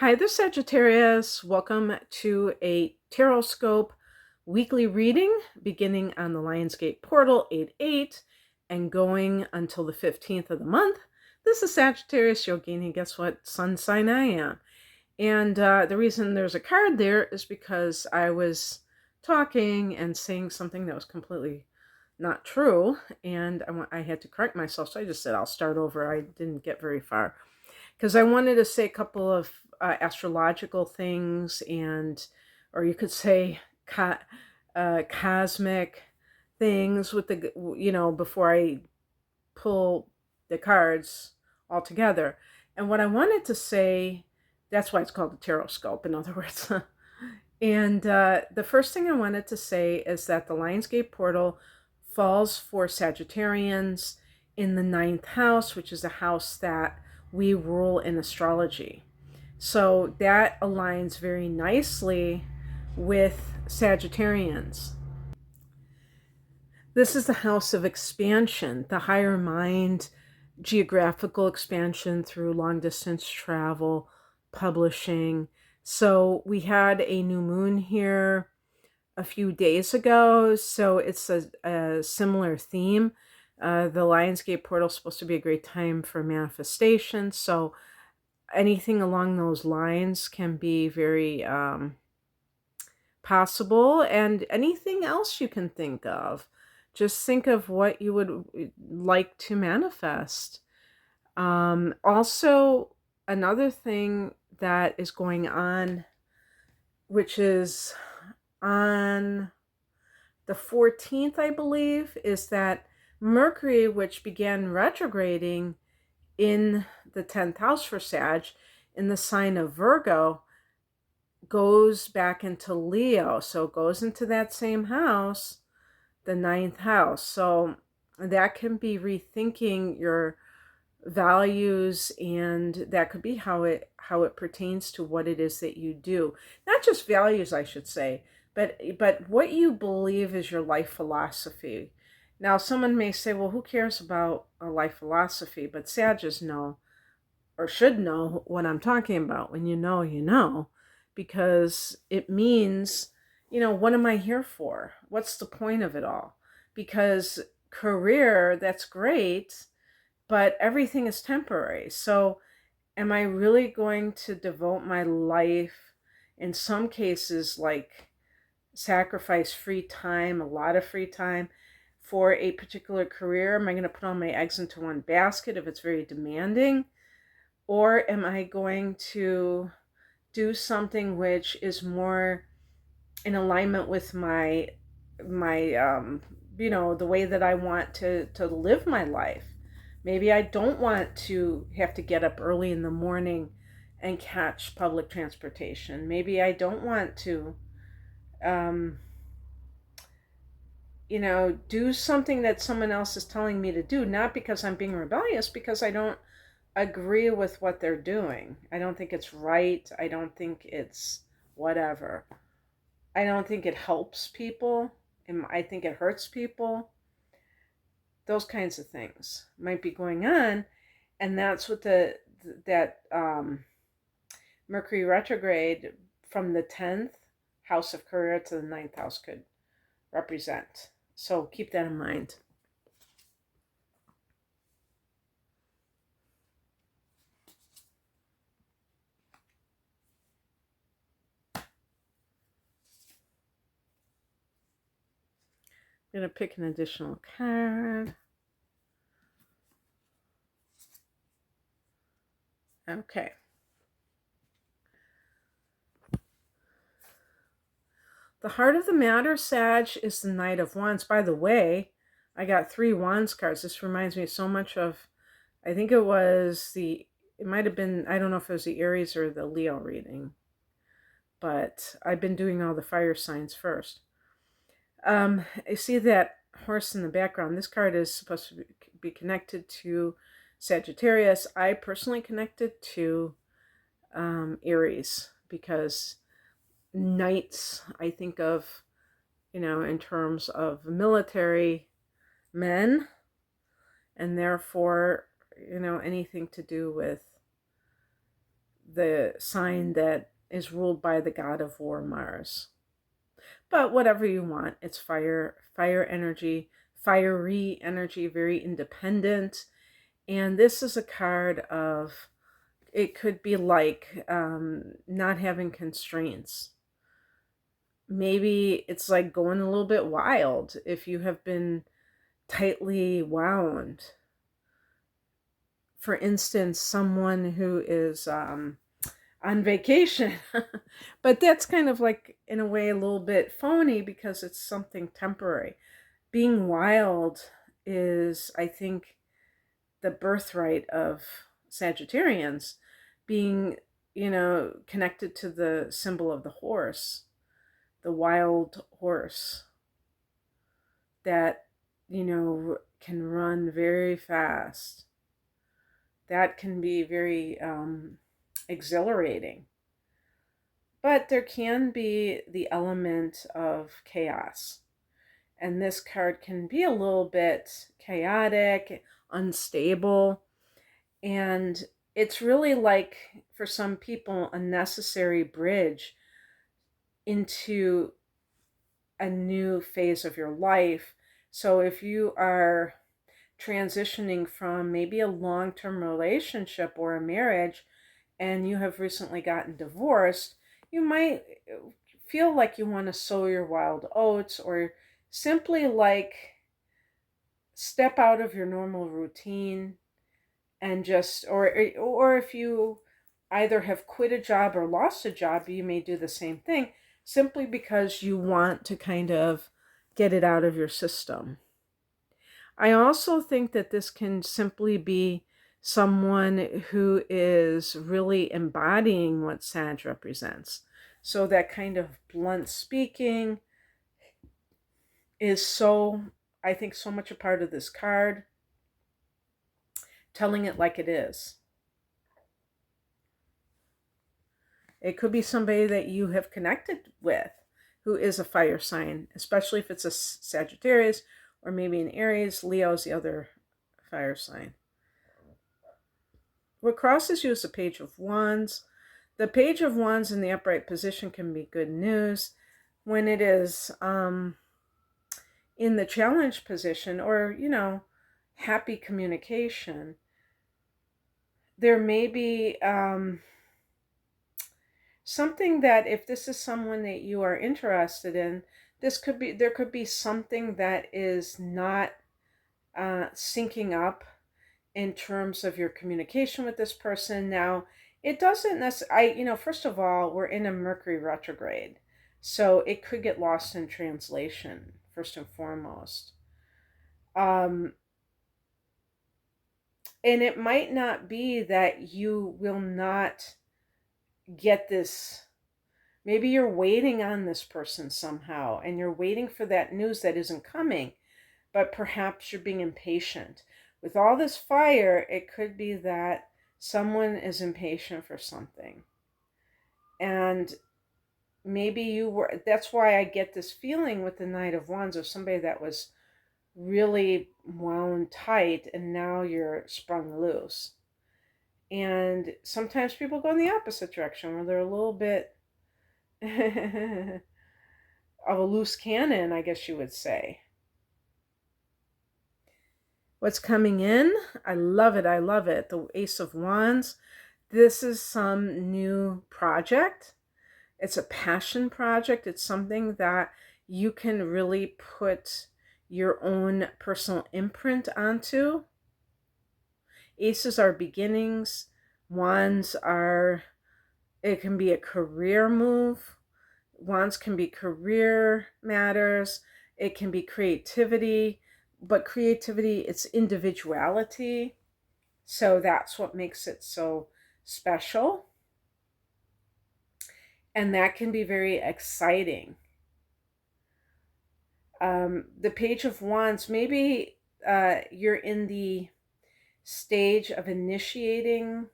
Hi, this is Sagittarius. Welcome to a Tarotscope weekly reading beginning on the Lionsgate portal 8/8 and going until the 15th of the month. This is Sagittarius Yogini. Guess what sun sign I am? And the reason there's a card there is because I was talking and saying something that was completely not true, and I had to correct myself. So I just said I'll start over. I didn't get very far because I wanted to say a couple of astrological things, or you could say cosmic things with before I pull the cards all together. And what I wanted to say, that's why it's called the Tarotscope, in other words. And the first thing I wanted to say is that the Lionsgate portal falls for Sagittarians in the 9th house, which is a house that we rule in astrology. So that aligns very nicely with Sagittarians. This is the house of expansion, the higher mind, geographical expansion through long distance travel, publishing. So we had a new moon here a few days ago, so it's a similar theme. The Lionsgate portal is supposed to be a great time for manifestation, so anything along those lines can be very possible, and anything else you can think of. Just think of what you would like to manifest. Also, another thing that is going on, which is on the 14th, I believe, is that Mercury, which began retrograding in the 10th house for Sag, in the sign of Virgo, goes back into Leo. So it goes into that same house, the 9th house. So that can be rethinking your values, and that could be how it pertains to what it is that you do. Not just values, I should say, but what you believe is your life philosophy. Now, someone may say, well, who cares about a life philosophy? But Sagittarius know, or should know, what I'm talking about. When you know, you know, because it means, what am I here for? What's the point of it all? Because career, that's great, but everything is temporary. So am I really going to devote my life, in some cases, like sacrifice free time, a lot of free time, for a particular career? Am I going to put all my eggs into one basket if it's very demanding? Or am I going to do something which is more in alignment with my the way that I want to live my life? Maybe I don't want to have to get up early in the morning and catch public transportation. Maybe I don't want to do something that someone else is telling me to do, not because I'm being rebellious, because I don't agree with what they're doing. I don't think it's right. I don't think it's whatever. I don't think it helps people. I think it hurts people. Those kinds of things might be going on, and that's what that Mercury retrograde from the 10th house of career to the 9th house could represent. So keep that in mind. I'm going to pick an additional card. Okay. The heart of the matter, Sag, is the Knight of Wands. By the way, I got 3 Wands cards. This reminds me so much of, I think it might have been, I don't know if it was the Aries or the Leo reading, but I've been doing all the fire signs first. I see that horse in the background. This card is supposed to be connected to Sagittarius. I personally connected to Aries, because knights, I think of, in terms of military men, and therefore, anything to do with the sign that is ruled by the god of war, Mars. But whatever you want, it's fire energy, fiery energy, very independent. And this is a card of, it could be like not having constraints. Maybe it's like going a little bit wild if you have been tightly wound. For instance, someone who is on vacation, but that's kind of like, in a way, a little bit phony because it's something temporary. Being wild is, I think, the birthright of Sagittarians, being, connected to the symbol of the horse, the wild horse that, can run very fast. That can be very exhilarating. But there can be the element of chaos. And this card can be a little bit chaotic, unstable. And it's really like, for some people, a necessary bridge into a new phase of your life. So if you are transitioning from maybe a long-term relationship or a marriage, and you have recently gotten divorced, you might feel like you want to sow your wild oats, or simply like step out of your normal routine and just, or if you either have quit a job or lost a job, you may do the same thing, simply because you want to kind of get it out of your system. I also think that this can simply be someone who is really embodying what Sag represents. So that kind of blunt speaking is so, I think, so much a part of this card. Telling it like it is. It could be somebody that you have connected with who is a fire sign, especially if it's a Sagittarius, or maybe an Aries. Leo is the other fire sign. What crosses you is the Page of Wands. The Page of Wands in the upright position can be good news. When it is in the challenge position, or, happy communication, there may be something that, if this is someone that you are interested in, there could be something that is not syncing up in terms of your communication with this person. Now, it doesn't necessarily, first of all, we're in a Mercury retrograde, so it could get lost in translation, first and foremost. And it might not be that you will not get this. Maybe you're waiting on this person somehow, and you're waiting for that news that isn't coming, but perhaps you're being impatient. With all this fire, it could be that someone is impatient for something. And maybe you were, that's why I get this feeling with the Knight of Wands of somebody that was really wound tight, and now you're sprung loose. And sometimes people go in the opposite direction, where they're a little bit of a loose cannon, I guess you would say. What's coming in? I love it. I love it. The Ace of Wands. This is some new project. It's a passion project. It's something that you can really put your own personal imprint onto. Aces are beginnings. Wands are, it can be a career move. Wands can be career matters. It can be creativity. But creativity, it's individuality. So that's what makes it so special. And that can be very exciting. The Page of Wands, maybe you're in the stage of initiating,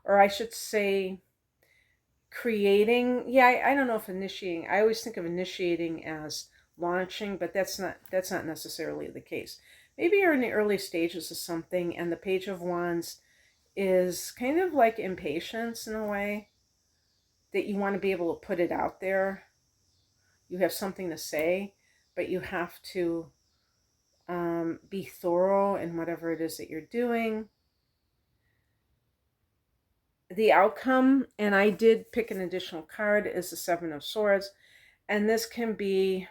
or I should say creating. Yeah, I don't know if initiating, I always think of initiating as launching, but that's not necessarily the case. Maybe you're in the early stages of something, and the Page of Wands is kind of like impatience in a way, that you want to be able to put it out there. You have something to say, but you have to be thorough in whatever it is that you're doing. The outcome, and I did pick an additional card, is the Seven of Swords. And this can be,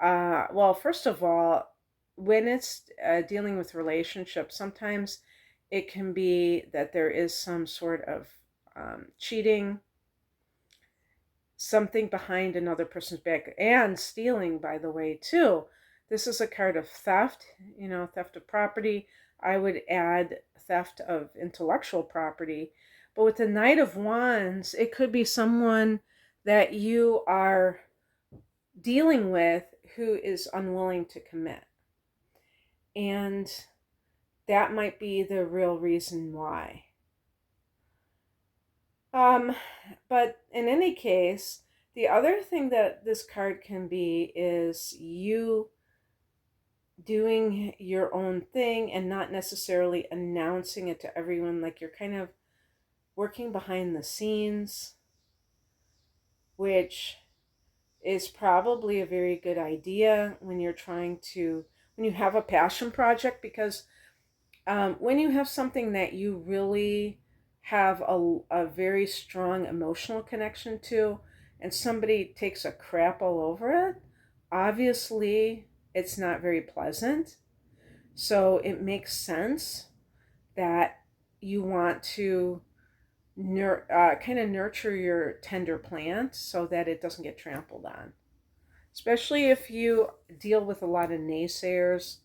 well, first of all, when it's dealing with relationships, sometimes it can be that there is some sort of cheating, something behind another person's back, and stealing, by the way, too. This is a card of theft, theft of property. I would add theft of intellectual property. But with the Knight of Wands, it could be someone that you are dealing with who is unwilling to commit. And that might be the real reason why. But in any case, the other thing that this card can be is you doing your own thing and not necessarily announcing it to everyone, like you're kind of working behind the scenes, which is probably a very good idea when you have a passion project, because when you have something that you really have a very strong emotional connection to, and somebody takes a crap all over it, obviously it's not very pleasant. So it makes sense that you want to kind of nurture your tender plant so that it doesn't get trampled on. Especially if you deal with a lot of naysayers.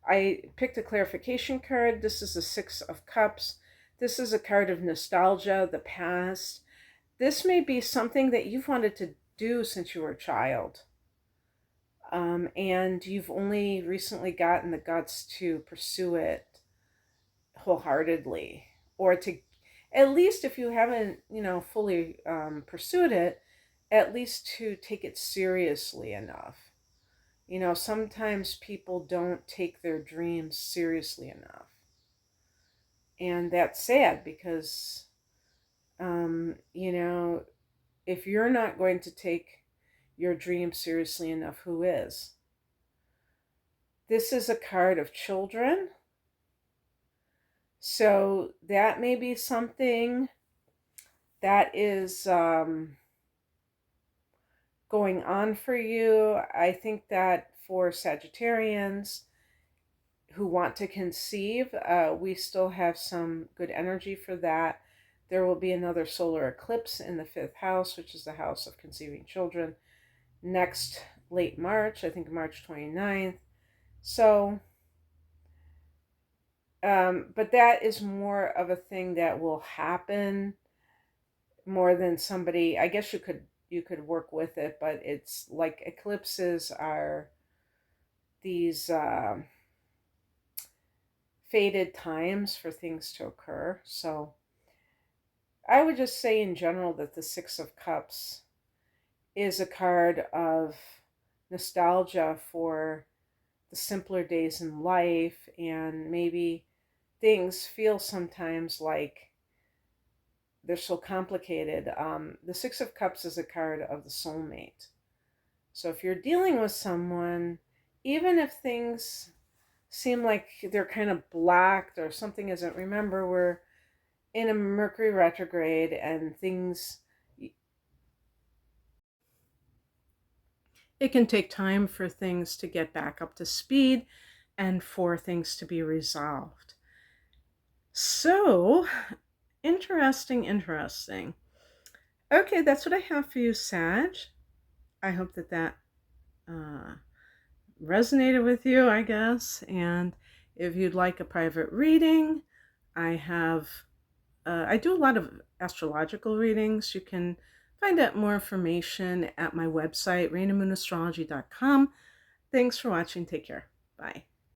I picked a clarification card. This is the Six of Cups. This is a card of nostalgia, the past. This may be something that you've wanted to do since you were a child. And you've only recently gotten the guts to pursue it wholeheartedly, or to, at least if you haven't, fully pursued it, at least to take it seriously enough. Sometimes people don't take their dreams seriously enough. And that's sad because, if you're not going to take your dreams seriously enough, who is? This is a card of children. So that may be something that is going on for you. I think that for Sagittarians who want to conceive, we still have some good energy for that. There will be another solar eclipse in the 5th house, which is the house of conceiving children, next late March, I think March 29th. So, but that is more of a thing that will happen more than somebody, I guess you could work with it, but it's like eclipses are these fated times for things to occur. So I would just say in general that the Six of Cups is a card of nostalgia for the simpler days in life, and maybe things feel sometimes like they're so complicated. The Six of Cups is a card of the soulmate. So if you're dealing with someone, even if things seem like they're kind of blocked or something isn't, remember, we're in a Mercury retrograde and things, it can take time for things to get back up to speed and for things to be resolved. So, interesting. Okay, that's what I have for you, Sag. I hope that resonated with you, I guess. And if you'd like a private reading, I do a lot of astrological readings. You can find out more information at my website, rainamoonastrology.com. Thanks for watching. Take care. Bye.